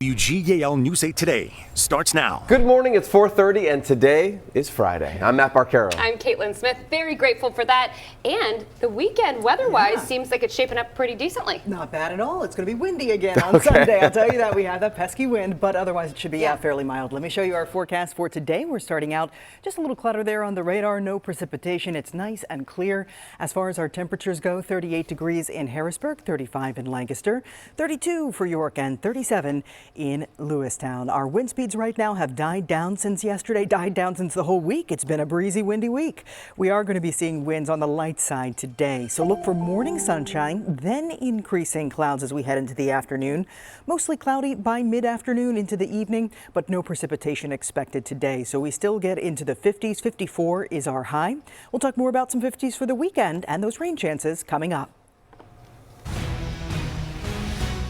WGAL News 8 Today starts now. Good morning, it's 4:30 and today is Friday. I'm Matt Barcaro. I'm Caitlin Smith. Very grateful for that. And the weekend weather-wise seems like it's shaping up pretty decently. Not bad at all. It's going to be windy again on Sunday. I'll tell you that. We have that pesky wind, but otherwise it should be fairly mild. Let me show you our forecast for today. We're starting out just a little clutter there on the radar. No precipitation. It's nice and clear. As far as our temperatures go, 38 degrees in Harrisburg, 35 in Lancaster, 32 for York, and 37 in Lewistown. Our wind speeds right now have died down since yesterday, died down since the whole week. It's been a breezy, windy week. We are going to be seeing winds on the light side today. So look for morning sunshine, then increasing clouds as we head into the afternoon. Mostly cloudy by mid-afternoon into the evening, but no precipitation expected today. So we still get into the 50s. 54 is our high. We'll talk more about some 50s for the weekend and those rain chances coming up.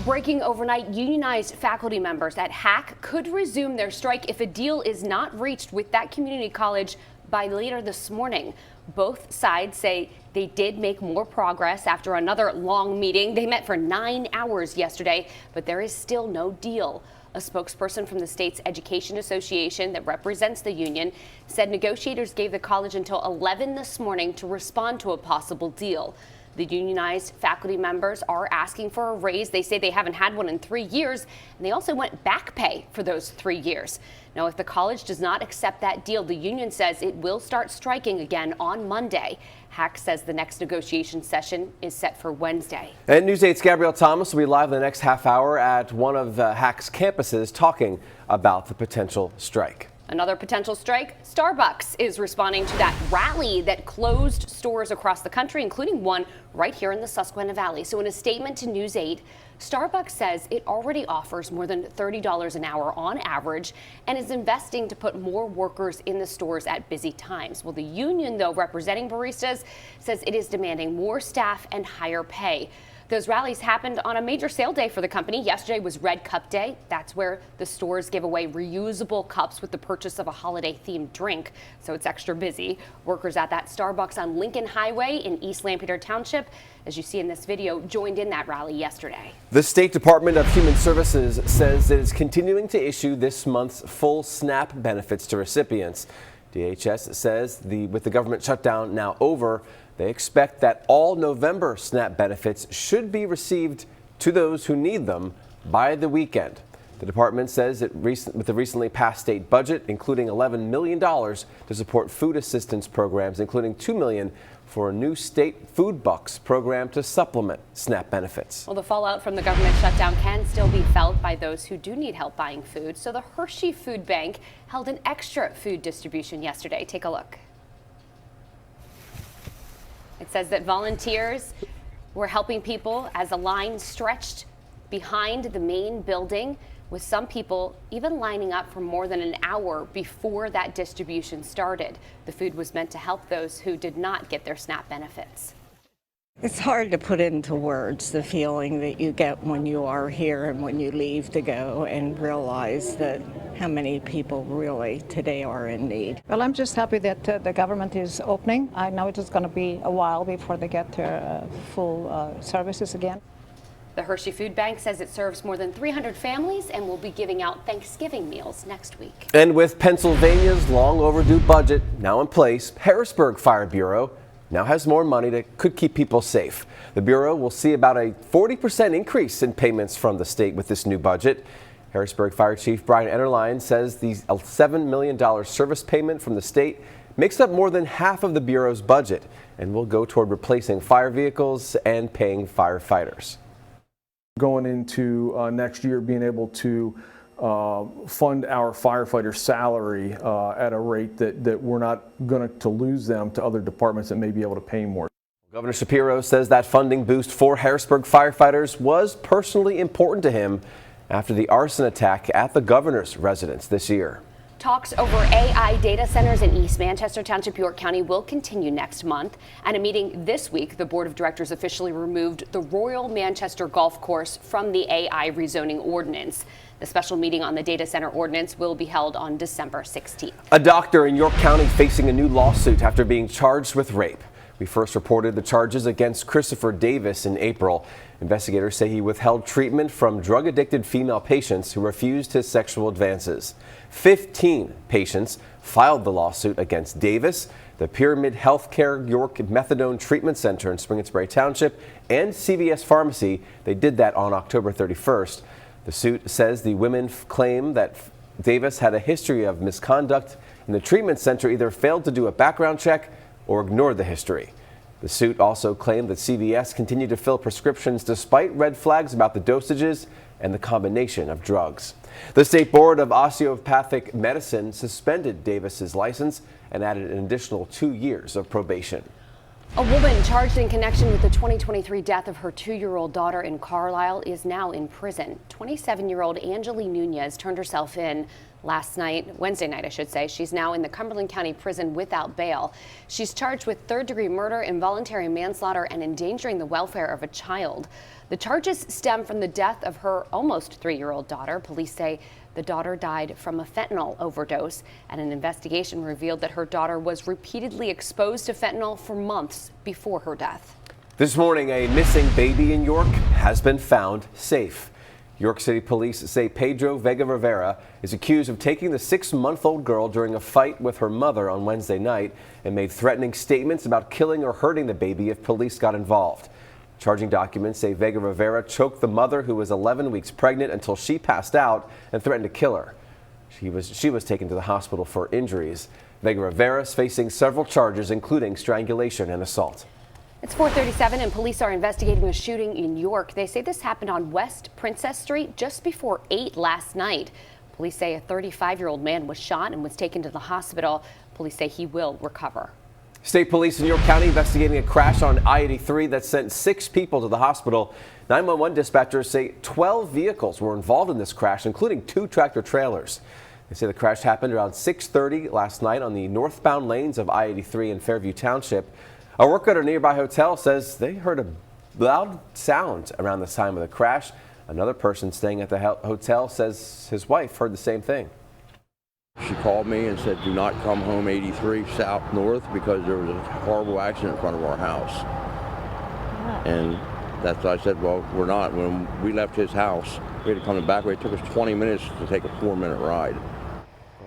Breaking overnight, unionized faculty members at HAC could resume their strike if a deal is not reached with that community college by later this morning. Both sides say they did make more progress after another long meeting. They met for 9 hours yesterday, but there is still no deal. A spokesperson from the state's education association that represents the union said negotiators gave the college until 11 this morning to respond to a possible deal. The unionized faculty members are asking for a raise. They say they haven't had one in 3 years, and they also want back pay for those 3 years. Now, if the college does not accept that deal, the union says it will start striking again on Monday. HAC says the next negotiation session is set for Wednesday. And News 8's Gabrielle Thomas will be live in the next half hour at one of HAC's campuses talking about the potential strike. Another potential strike, Starbucks is responding to that rally that closed stores across the country, including one right here in the Susquehanna Valley. So in a statement to News 8, Starbucks says it already offers more than $30 an hour on average and is investing to put more workers in the stores at busy times. Well, the union, though, representing baristas, says it is demanding more staff and higher pay. Those rallies happened on a major sale day for the company. Yesterday was Red Cup Day. That's where the stores give away reusable cups with the purchase of a holiday-themed drink, so it's extra busy. Workers at that Starbucks on Lincoln Highway in East Lampeter Township, as you see in this video, joined in that rally yesterday. The State Department of Human Services says it is continuing to issue this month's full SNAP benefits to recipients. DHS says with the government shutdown now over, they expect that all November SNAP benefits should be received to those who need them by the weekend. The department says with the recently passed state budget, including $11 million to support food assistance programs, including $2 million for a new state food bucks program to supplement SNAP benefits. Well, the fallout from the government shutdown can still be felt by those who do need help buying food. So the Hershey Food Bank held an extra food distribution yesterday. Take a look. It says that volunteers were helping people as a line stretched behind the main building, with some people even lining up for more than an hour before that distribution started. The food was meant to help those who did not get their SNAP benefits. It's hard to put into words the feeling that you get when you are here and when you leave to go and realize that how many people really today are in need. Well, I'm just happy that the government is opening. I know it is going to be a while before they get their full services again. The Hershey Food Bank says it serves more than 300 families and will be giving out Thanksgiving meals next week. And with Pennsylvania's long overdue budget now in place, Harrisburg Fire Bureau now has more money that could keep people safe. The Bureau will see about a 40% increase in payments from the state with this new budget. Harrisburg Fire Chief Brian Enterline says the $7 million service payment from the state makes up more than half of the Bureau's budget and will go toward replacing fire vehicles and paying firefighters. Going into next year, being able to fund our firefighter salary at a rate that we're not going to lose them to other departments that may be able to pay more. Governor Shapiro says that funding boost for Harrisburg firefighters was personally important to him after the arson attack at the governor's residence this year. Talks over AI data centers in East Manchester Township, York County will continue next month. At a meeting this week, the board of directors officially removed the Royal Manchester Golf Course from the AI rezoning ordinance. The special meeting on the data center ordinance will be held on December 16th. A doctor in York County facing a new lawsuit after being charged with rape. We first reported the charges against Christopher Davis in April. Investigators say he withheld treatment from drug-addicted female patients who refused his sexual advances. 15 patients filed the lawsuit against Davis, the Pyramid Healthcare York Methadone Treatment Center in Spring-Spray Township, and CVS Pharmacy. They did that on October 31st. The suit says the women claim that Davis had a history of misconduct and the treatment center either failed to do a background check or ignored the history. The suit also claimed that CVS continued to fill prescriptions despite red flags about the dosages and the combination of drugs. The State Board of Osteopathic Medicine suspended Davis's license and added an additional 2 years of probation. A woman charged in connection with the 2023 death of her 2-year-old daughter in Carlisle is now in prison. 27-year-old Angeli Nunez turned herself in Wednesday night, I should say. She's now in the Cumberland County Prison without bail. She's charged with third-degree murder, involuntary manslaughter, and endangering the welfare of a child. The charges stem from the death of her almost 3-year-old daughter. Police say the daughter died from a fentanyl overdose, and an investigation revealed that her daughter was repeatedly exposed to fentanyl for months before her death. This morning, a missing baby in York has been found safe. York City police say Pedro Vega Rivera is accused of taking the 6-month-old girl during a fight with her mother on Wednesday night and made threatening statements about killing or hurting the baby if police got involved. Charging documents say Vega Rivera choked the mother, who was 11 weeks pregnant, until she passed out and threatened to kill her. She was taken to the hospital for injuries. Vega Rivera is facing several charges, including strangulation and assault. It's 4:37 and police are investigating a shooting in York. They say this happened on West Princess Street just before 8 last night. Police say a 35-year-old man was shot and was taken to the hospital. Police say he will recover. State police in York County investigating a crash on I-83 that sent 6 people to the hospital. 911 dispatchers say 12 vehicles were involved in this crash, including 2 tractor trailers. They say the crash happened around 6:30 last night on the northbound lanes of I-83 in Fairview Township. A worker at a nearby hotel says they heard a loud sound around the time of the crash. Another person staying at the hotel says his wife heard the same thing. She called me and said, do not come home 83 south north because there was a horrible accident in front of our house. And that's why I said, well, we're not. When we left his house, we had to come the back way. It took us 20 minutes to take a 4-minute ride.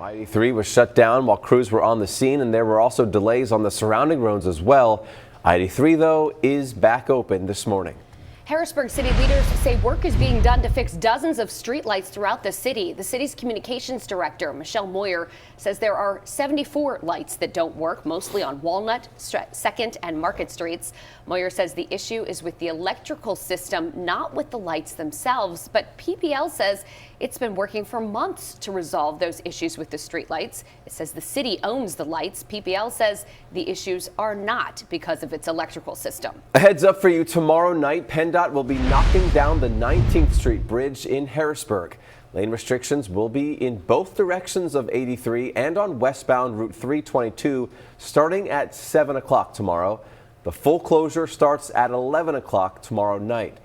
I-83 was shut down while crews were on the scene, and there were also delays on the surrounding roads as well. I-83, though, is back open this morning. Harrisburg city leaders say work is being done to fix dozens of streetlights throughout the city. The city's communications director, Michelle Moyer, says there are 74 lights that don't work, mostly on Walnut, 2nd, and Market Streets. Moyer says the issue is with the electrical system, not with the lights themselves. But PPL says it's been working for months to resolve those issues with the streetlights. It says the city owns the lights. PPL says the issues are not because of its electrical system. A heads up for you tomorrow night. PennDOT will be knocking down the 19th Street Bridge in Harrisburg. Lane restrictions will be in both directions of 83 and on westbound Route 322 starting at 7 o'clock tomorrow. The full closure starts at 11 o'clock tomorrow night.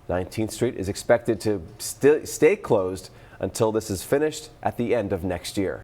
19th Street is expected to stay closed until this is finished at the end of next year.